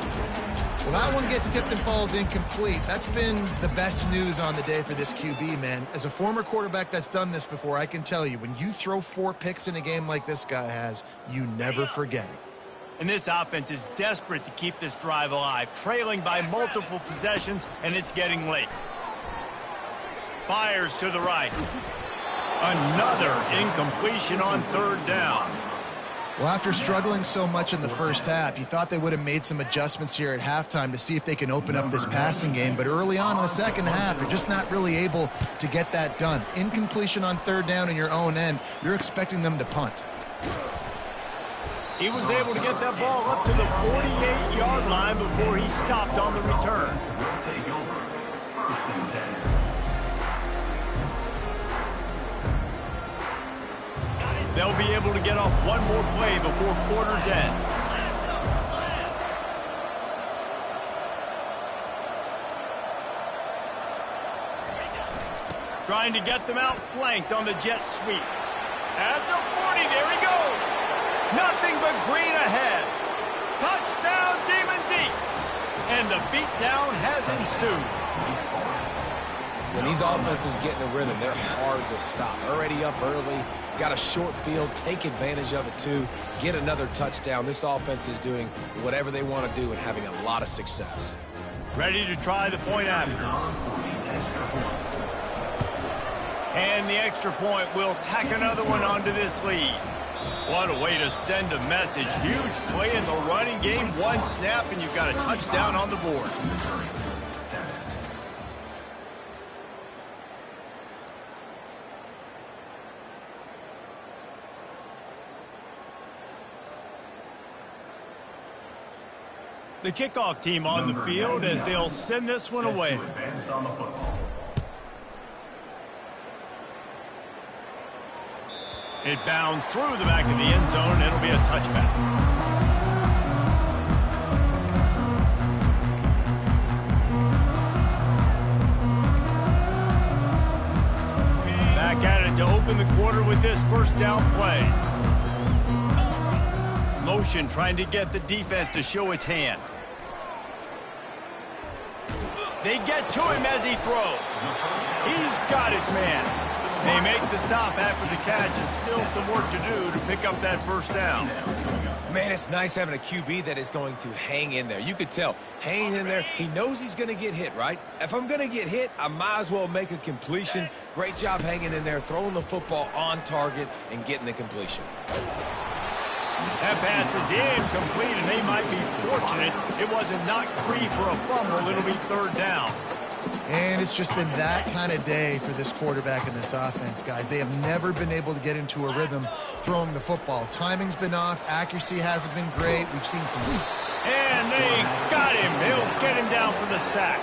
Well, that one gets tipped and falls incomplete. That's been the best news on the day for this QB, man. As a former quarterback that's done this before, I can tell you, when you throw 4 picks in a game like this guy has, you never forget it. And this offense is desperate to keep this drive alive, trailing by multiple possessions, and it's getting late. Fires to the right. Another incompletion on 3rd down. Well, after struggling so much in the first half, you thought they would have made some adjustments here at halftime to see if they can open up this passing game. But early on in the second half, they're just not really able to get that done. Incompletion on 3rd down in your own end, you're expecting them to punt. He was able to get that ball up to the 48-yard line before he stopped on the return. They'll be able to get off one more play before quarter's end. Trying to get them outflanked on the jet sweep. At the 40, there he goes. Nothing but green ahead. Touchdown, Demon Deacs. And the beatdown has ensued. When these offenses get in a rhythm, they're hard to stop. Already up early, got a short field, take advantage of it too, get another touchdown. This offense is doing whatever they want to do and having a lot of success. Ready to try the point after. And the extra point will tack another one onto this lead. What a way to send a message. Huge play in the running game. One snap and you've got a touchdown on the board. The kickoff team on the field as they'll send this one away. It bounds through the back of the end zone. It'll be a touchback. Back at it to open the quarter with this first down play. Motion trying to get the defense to show its hand. They get to him as he throws. He's got his man. They make the stop after the catch and still some work to do to pick up that first down. Man, it's nice having a QB that is going to hang in there. You could tell, hanging in there, he knows he's going to get hit, right? If I'm going to get hit, I might as well make a completion. Great job hanging in there, throwing the football on target and getting the completion. That pass is incomplete, and they might be fortunate it wasn't knocked free for a fumble. It'll be third down. And it's just been that kind of day for this quarterback and this offense, guys. They have never been able to get into a rhythm throwing the football. Timing's been off. Accuracy hasn't been great. We've seen some... And they got him. He'll get him down for the sack.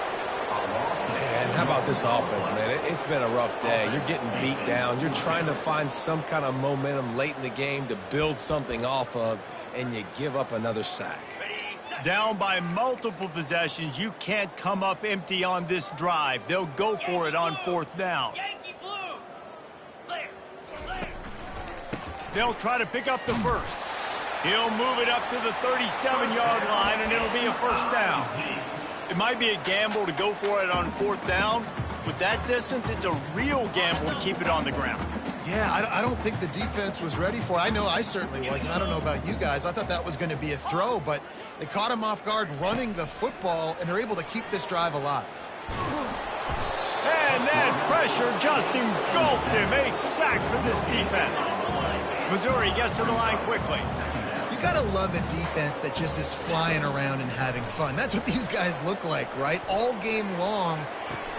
Man, how about this offense, man? It's been a rough day. You're getting beat down. You're trying to find some kind of momentum late in the game to build something off of, and you give up another sack. Down by multiple possessions, you can't come up empty on this drive. They'll go for it on fourth down. They'll try to pick up the first. He'll move it up to the 37-yard line, and it'll be a first down. It might be a gamble to go for it on fourth down. With that distance, it's a real gamble to keep it on the ground. Yeah, I don't think the defense was ready for it. I know I certainly wasn't. I don't know about you guys. I thought that was going to be a throw, but they caught him off guard running the football, and they're able to keep this drive alive. And that pressure just engulfed him. A sack for this defense. Missouri gets to the line quickly. You got to love a defense that just is flying around and having fun. That's what these guys look like, right? All game long,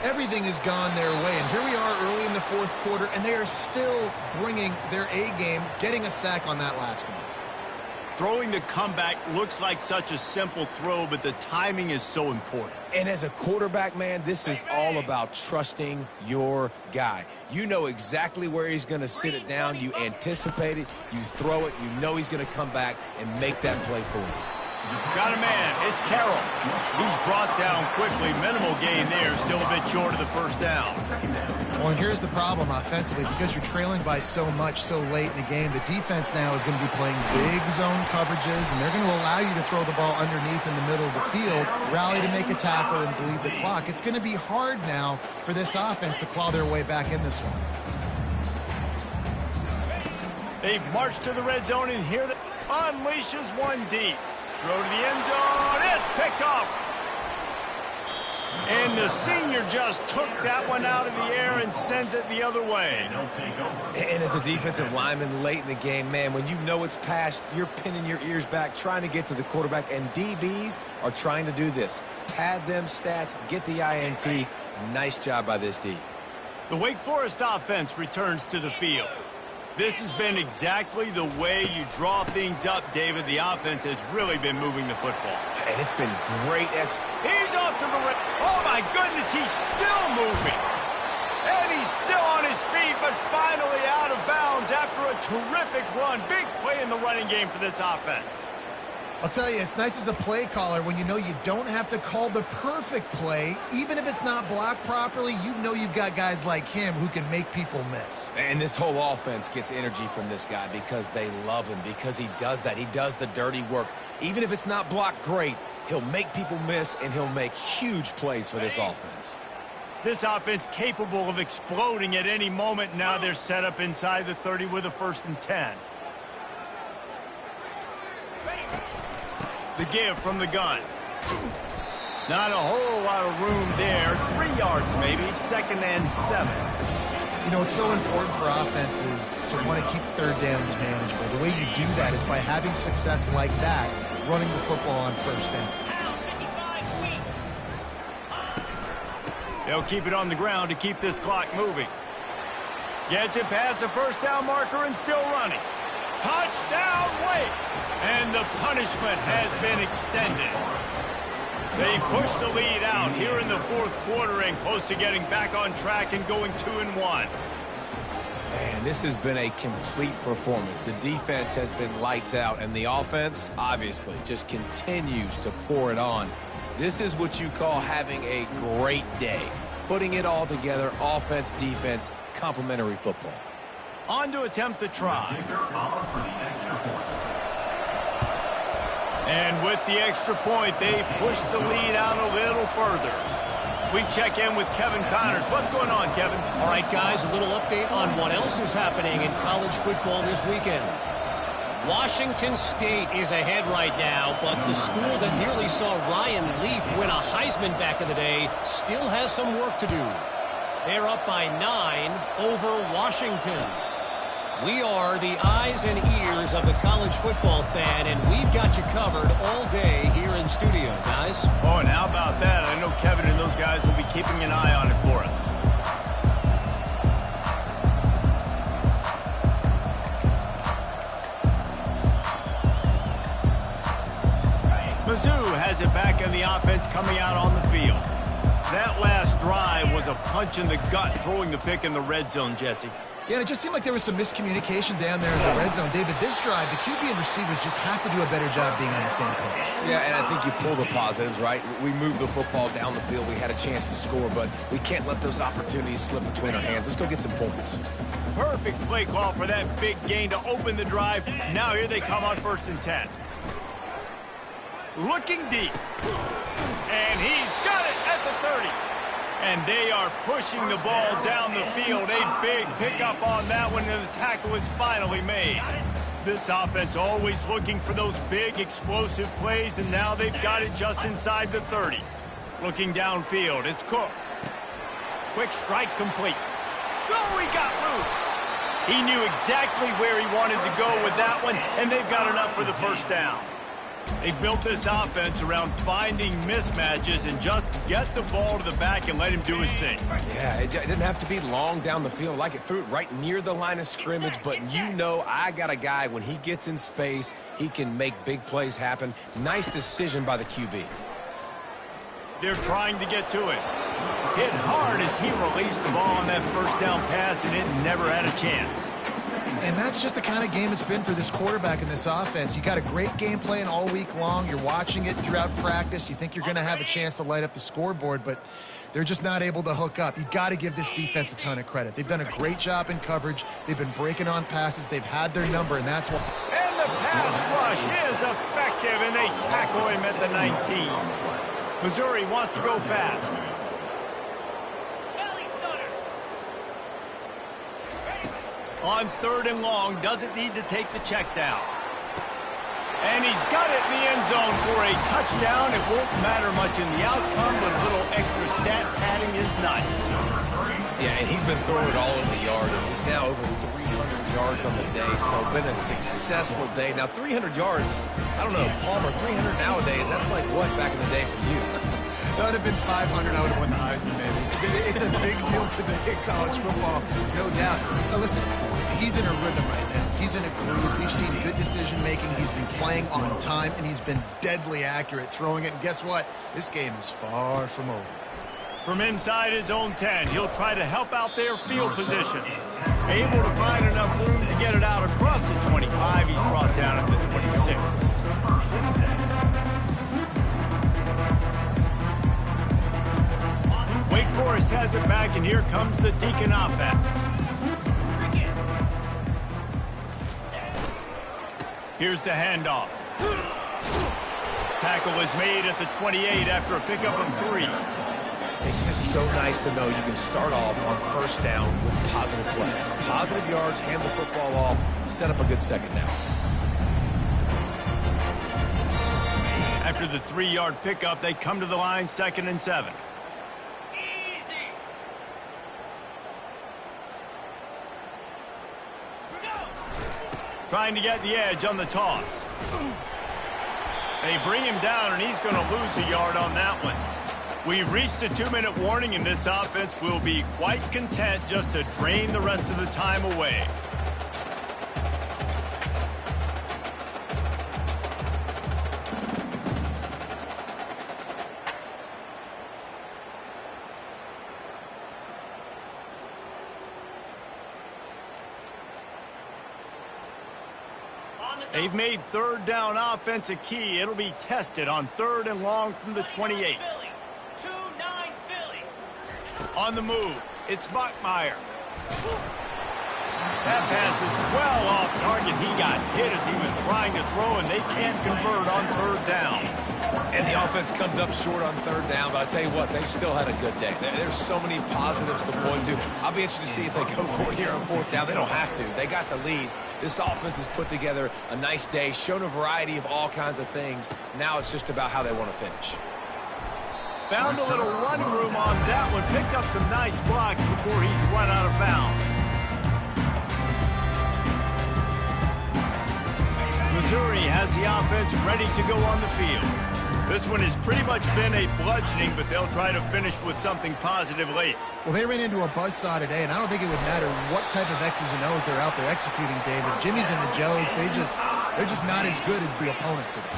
everything has gone their way. And here we are early in the fourth quarter, and they are still bringing their A game, getting a sack on that last one. Throwing the comeback looks like such a simple throw, but the timing is so important. And as a quarterback, man, this is all about trusting your guy. You know exactly where he's going to sit it down. You anticipate it. You throw it. You know he's going to come back and make that play for you. Got a man. It's Carroll. He's brought down quickly. Minimal gain there. Still a bit short of the first down. Well, and here's the problem offensively. Because you're trailing by so much so late in the game, the defense now is going to be playing big zone coverages, and they're going to allow you to throw the ball underneath in the middle of the field, rally to make a tackle, and bleed the clock. It's going to be hard now for this offense to claw their way back in this one. They've marched to the red zone, and here that unleashes one deep. Throw to the end zone. It's picked off. And the senior just took that one out of the air and sends it the other way. And as a defensive lineman late in the game, man, when you know it's past, you're pinning your ears back, trying to get to the quarterback, and DBs are trying to do this. Pad them stats, get the INT. Nice job by this D. The Wake Forest offense returns to the field. This has been exactly the way you draw things up, David. The offense has really been moving the football. And it's been great. He's off to the right. Oh, my goodness, he's still moving. And he's still on his feet, but finally out of bounds after a terrific run. Big play in the running game for this offense. I'll tell you, it's nice as a play caller when you know you don't have to call the perfect play. Even if it's not blocked properly, you know you've got guys like him who can make people miss. And this whole offense gets energy from this guy because they love him, because he does that. He does the dirty work. Even if it's not blocked great, he'll make people miss, and he'll make huge plays for this offense. This offense capable of exploding at any moment. Now they're set up inside the 30 with a 1st and 10. The give from the gun. Not a whole lot of room there. 3 yards maybe. 2nd and 7. You know, it's so important for offenses to want to keep third downs manageable. The way you do that is by having success like that, running the football on 1st down. They'll keep it on the ground to keep this clock moving. Gets it past the 1st down marker and still running. Touchdown, Wake! And the punishment has been extended. They push the lead out here in the 4th quarter and close to getting back on track and going 2-1. Man, this has been a complete performance. The defense has been lights out, and the offense, obviously, just continues to pour it on. This is what you call having a great day. Putting it all together, offense, defense, complementary football. On to attempt the try. And with the extra point, they push the lead out a little further. We check in with Kevin Connors. What's going on, Kevin? All right, guys, a little update on what else is happening in college football this weekend. Washington State is ahead right now, but the school that nearly saw Ryan Leaf win a Heisman back in the day still has some work to do. They're up by 9 over Washington. We are the eyes and ears of the college football fan, and we've got you covered all day here in studio, guys. Oh, and how about that? I know Kevin and those guys will be keeping an eye on it for us. Mizzou has it back in the offense coming out on the field. That last drive was a punch in the gut, throwing the pick in the red zone, Jesse. Yeah, and it just seemed like there was some miscommunication down there in the red zone. David, this drive, the QB and receivers just have to do a better job being on the same page. Yeah, and I think you pull the positives, right? We moved the football down the field. We had a chance to score, but we can't let those opportunities slip between our hands. Let's go get some points. Perfect play call for that big gain to open the drive. Now here they come on 1st and 10. Looking deep. And he's got it at the 30. And they are pushing the ball down the field. A big pickup on that one, and the tackle is finally made. This offense always looking for those big explosive plays, and now they've got it just inside the 30. Looking downfield, it's Cook. Quick strike complete. Oh, he got loose. He knew exactly where he wanted to go with that one, and they've got enough for the 1st down. They built this offense around finding mismatches and just get the ball to the back and let him do his thing. Yeah, it didn't have to be long down the field. Like it threw it right near the line of scrimmage, but you know I got a guy, when he gets in space, he can make big plays happen. Nice decision by the QB. They're trying to get to it. Hit hard as he released the ball on that 1st down pass, and it never had a chance. And that's just the kind of game it's been for this quarterback in this offense. You got a great game plan all week long. You're watching it throughout practice. You think you're going to have a chance to light up the scoreboard, but they're just not able to hook up. You got to give this defense a ton of credit. They've done a great job in coverage. They've been breaking on passes. They've had their number, and that's why. And the pass rush is effective, and they tackle him at the 19. Missouri wants to go fast. On 3rd and long, doesn't need to take the check down. And he's got it in the end zone for a touchdown. It won't matter much in the outcome, but a little extra stat padding is nice. Yeah, and he's been throwing it all over the yard, and he's now over 300 yards on the day, so been a successful day. Now, 300 yards, I don't know, Palmer, 300 nowadays, that's like what back in the day for you? That would have been 500. I would have won the Heisman, maybe. It's a big deal today in college football, no doubt. Now, listen, he's in a rhythm right now. He's in a groove. We've seen good decision-making. He's been playing on time, and he's been deadly accurate throwing it. And guess what? This game is far from over. From inside his own 10, he'll try to help out their field position. Able to find enough room to get it out across the 25. He's brought down at the 26. Wake Forest has it back, and here comes the Deacon offense. Here's the handoff. Tackle is made at the 28 after a pickup of 3. It's just so nice to know you can start off on first down with positive plays. Positive yards, hand the football off, set up a good second down. After the 3-yard pickup, they come to the line, 2nd and 7. Trying to get the edge on the toss. They bring him down, and he's going to lose a yard on that one. We've reached a 2-minute warning, and this offense will be quite content just to drain the rest of the time away. They've made 3rd down offense a key. It'll be tested on 3rd and long from the 28. 2-9 Philly. On the move, it's Bachmeier. That pass is well off target. He got hit as he was trying to throw, and they can't convert on 3rd down. And the offense comes up short on 3rd down, but I'll tell you what, they've still had a good day. There's so many positives to point to. I'll be interested to see if they go for it here on 4th down. They don't have to. They got the lead. This offense has put together a nice day, shown a variety of all kinds of things. Now it's just about how they want to finish. Found a little running room on that one. Picked up some nice blocks before he's run out of bounds. Missouri has the offense ready to go on the field. This one has pretty much been a bludgeoning, but they'll try to finish with something positive late. Well, they ran into a buzzsaw today, and I don't think it would matter what type of X's and O's they're out there executing, David. Jimmy's and the Joes, they're just not as good as the opponent today.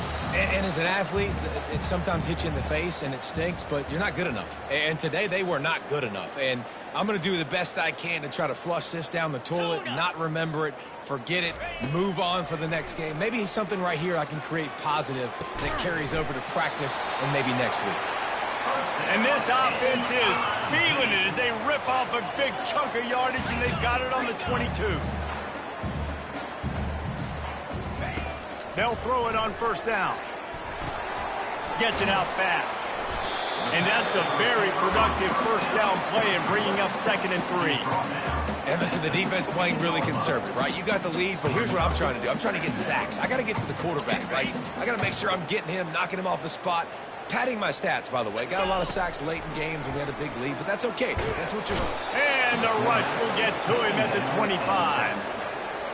And as an athlete, it sometimes hits you in the face, and it stinks, but you're not good enough. And today, they were not good enough. And I'm going to do the best I can to try to flush this down the toilet, not remember it, forget it, move on for the next game. Maybe something right here I can create positive that carries over to practice and maybe next week. And this offense is feeling it as they rip off a big chunk of yardage, and they've got it on the 22. They'll throw it on 1st down. Gets it out fast. And that's a very productive 1st down play in bringing up 2nd and 3. And listen, the defense playing really conservative, right? You got the lead, but here's what I'm trying to do. I'm trying to get sacks. I got to get to the quarterback, right? I got to make sure I'm getting him, knocking him off the spot. Padding my stats, by the way. Got a lot of sacks late in games when we had a big lead, but that's okay. That's what you're... And the rush will get to him at the 25.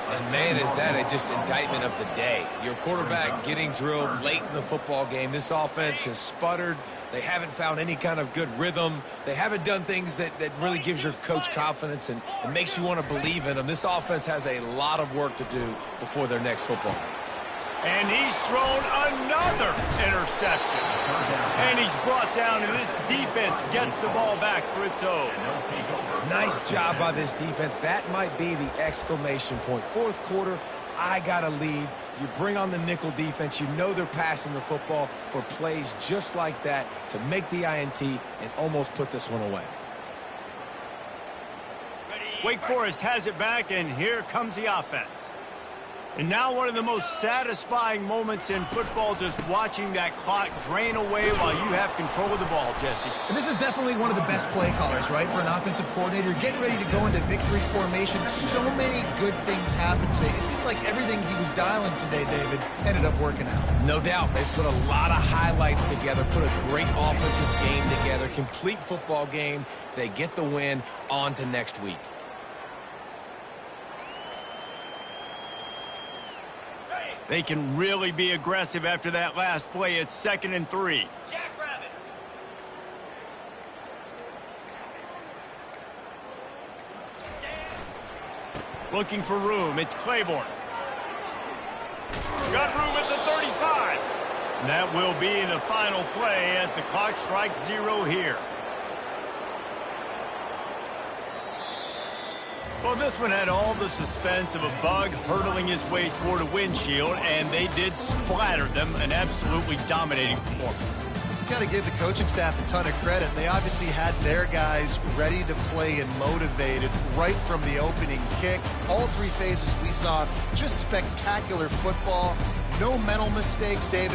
And, man, is that just indictment of the day. Your quarterback getting drilled late in the football game. This offense has sputtered. They haven't found any kind of good rhythm. They haven't done things that really gives your coach confidence and makes you want to believe in them. This offense has a lot of work to do before their next football game. And he's thrown another interception. And he's brought down, and this defense gets the ball back for its own. Nice job by this defense. That might be the exclamation point. 4th quarter, I got a lead. You bring on the nickel defense. You know they're passing the football for plays just like that to make the INT and almost put this one away. Wake Forest has it back, and here comes the offense. And now one of the most satisfying moments in football, just watching that clock drain away while you have control of the ball, Jesse. And this is definitely one of the best play callers, right, for an offensive coordinator. Getting ready to go into victory formation. So many good things happened today. It seemed like everything he was dialing today, David, ended up working out. No doubt. They put a lot of highlights together, put a great offensive game together, complete football game. They get the win. On to next week. They can really be aggressive after that last play. It's 2nd and 3. Jackrabbit. Looking for room. It's Claiborne. Got room at the 35. And that will be the final play as the clock strikes 0 here. Well, this one had all the suspense of a bug hurtling his way toward a windshield, and they did splatter them, an absolutely dominating performance. You got to give the coaching staff a ton of credit. They obviously had their guys ready to play and motivated right from the opening kick. All three phases we saw just spectacular football. No mental mistakes, David.